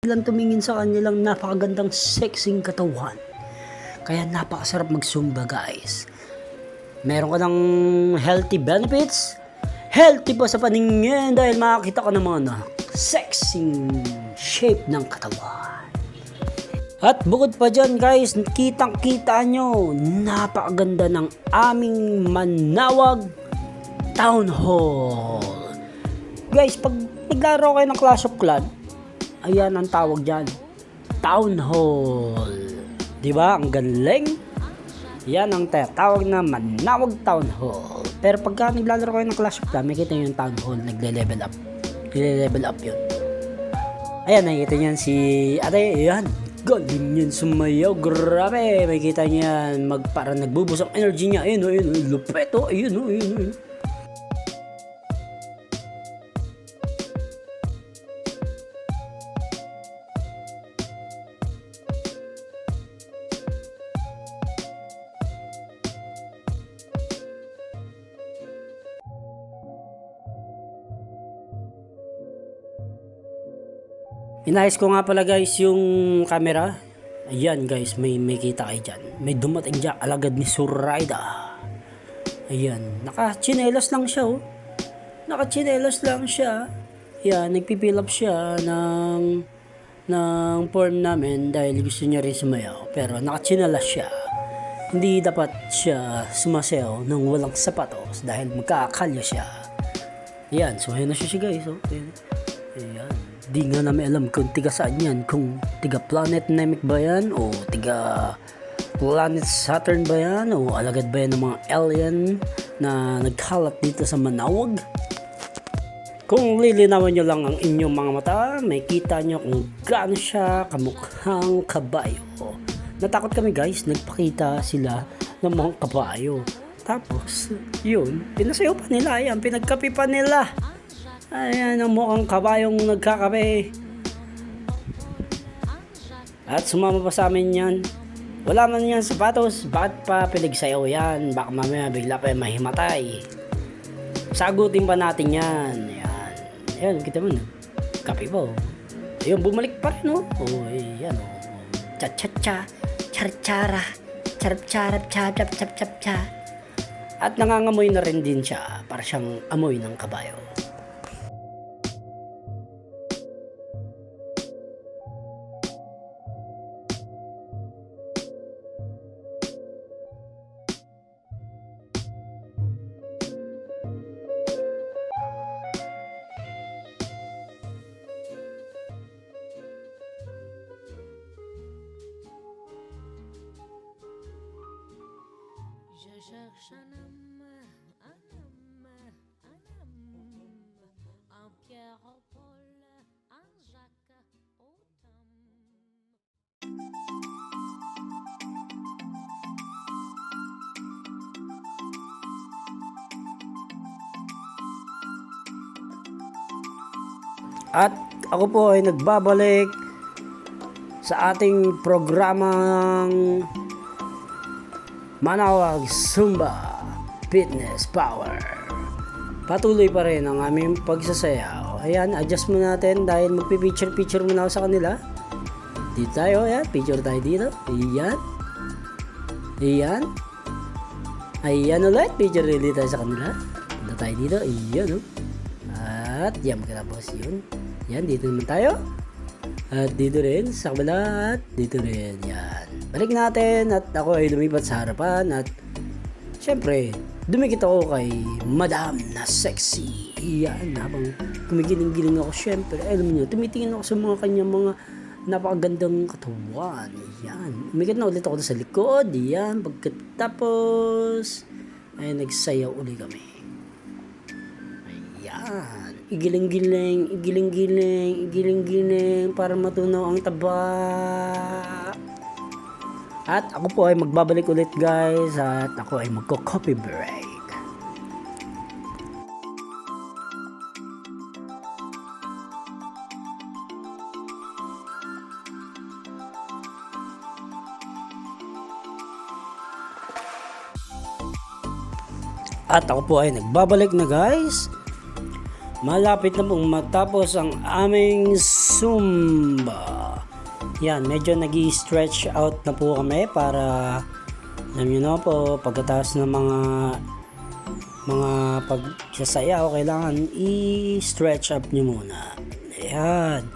lang tumingin sa kanilang napakagandang sexing katawan. Kaya napakasarap mag-Zumba guys. Meron ka ng healthy benefits, healthy pa sa paningin dahil makakita ka ng mga sexing shape ng katawan. At bukod pa dyan guys, kitang-kita nyo, napakaganda ng aming Manawag Town Hall. Guys, pag naglaro kayo ng Clash of Clans, ayan ang tawag dyan, Town Hall. Diba? Ang galing. Yan ang tawag na Manawag Town Hall. Pero pagka naglalaro kayo ng Clash of Clans, makikita nyo yung Town Hall, nagle-level up. Nagle-level up yun. Ayan, nakikita nyo yan si ate, ayan. Galing yun sumayaw, grabe. Makikita nyo yan, parang nagbubus ang energy niya. Ayun, ayun, lupet, oh. Ayun, ayun, ayun. Inayos ko nga pala guys yung camera. Ayan guys, may kita kayo dyan. May dumating dyan, alagad ni Zoraida. Ayan, naka-chinelas lang siya oh. Naka-chinelas lang siya. Ayan, nagpipill up siya ng form namin dahil gusto niya rin sumayaw. Pero naka-chinelas siya. Hindi dapat siya sumasayaw nang walang sapatos dahil magkakalya siya. Ayan, so ayan na siya guys oh. Ayan. Di nga namin alam kung tiga saan yan, kung tiga Planet Namek ba yan o tiga Planet Saturn ba yan o alagad ba yan ng mga alien na nagkalat dito sa Manawag. Kung lilinawan nyo lang ang inyong mga mata, may kita nyo kung gaano siya kamukhang kabayo. Natakot kami guys, nagpakita sila ng mga kabayo. Tapos yun, pinasayo pa nila, yan, pinagkapi pa nila. Ayan ang mukhang kabayong nagkakape. At sumama pa sa amin yan. Wala man yan sapatos. Bakit pa pinagsayaw yan? Baka mamaya bigla pa mahimatay. Sagutin pa natin yan. Ayan. Ayan, kita mo na. Kape po. Ayun, bumalik pa rin, no? Oh, ayan, oh. Cha-cha-cha. Char-chara. Charap-charap. Chap-chap-chap-chap-cha. At nangangamoy na rin din siya. Para siyang amoy ng kabayo. Je cherche un homme, un Pierre, un Paul, un Jacques, autant. At ako po ay nagbabalik sa ating programang Manawag Zumba Fitness Power. Patuloy pa rin ang aming pagsasayaw. Ayan, adjust mo natin dahil magpipicture-picture muna ako sa kanila. Dito tayo, ayan, picture tayo dito. Ayan. Ayan. Ayan ulit, picture ulit tayo sa kanila. Dito tayo dito, ayan o. At yan, magkatapos yun. Yan, dito naman tayo. At dito rin, sa kabila. At dito rin, yan. Balik natin at ako ay lumipat sa harapan. At syempre, dumikit ako kay Madam na sexy. Yan, habang kumigiling-giling ako, syempre, alam niyo, tumitingin ako sa mga kanyang mga napakagandang katawan. Yan. Umikit na ulit ako sa likod. Yan, pagkatapos ay nagsayaw ulit kami. Ayan. Igiling-giling, igiling-giling, igiling-giling para matunaw ang taba. At ako po ay magbabalik ulit guys at ako ay magko-coffee break. At ako po ay nagbabalik na guys. malapit na pong matapos ang aming Zumba. Yan, medyo nag-i-stretch out na po kami para alam nyo na po, pagkatapos ng mga pagsasayaw, kailangan i-stretch up nyo muna. Ayan.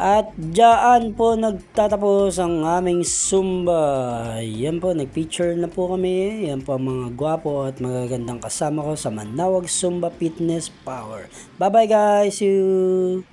At dyan po nagtatapos ang aming Zumba. Yan po, nag-picture na po kami. Yan po ang mga gwapo at magagandang kasama ko sa Manawag Zumba Fitness Power. Bye bye guys! See you!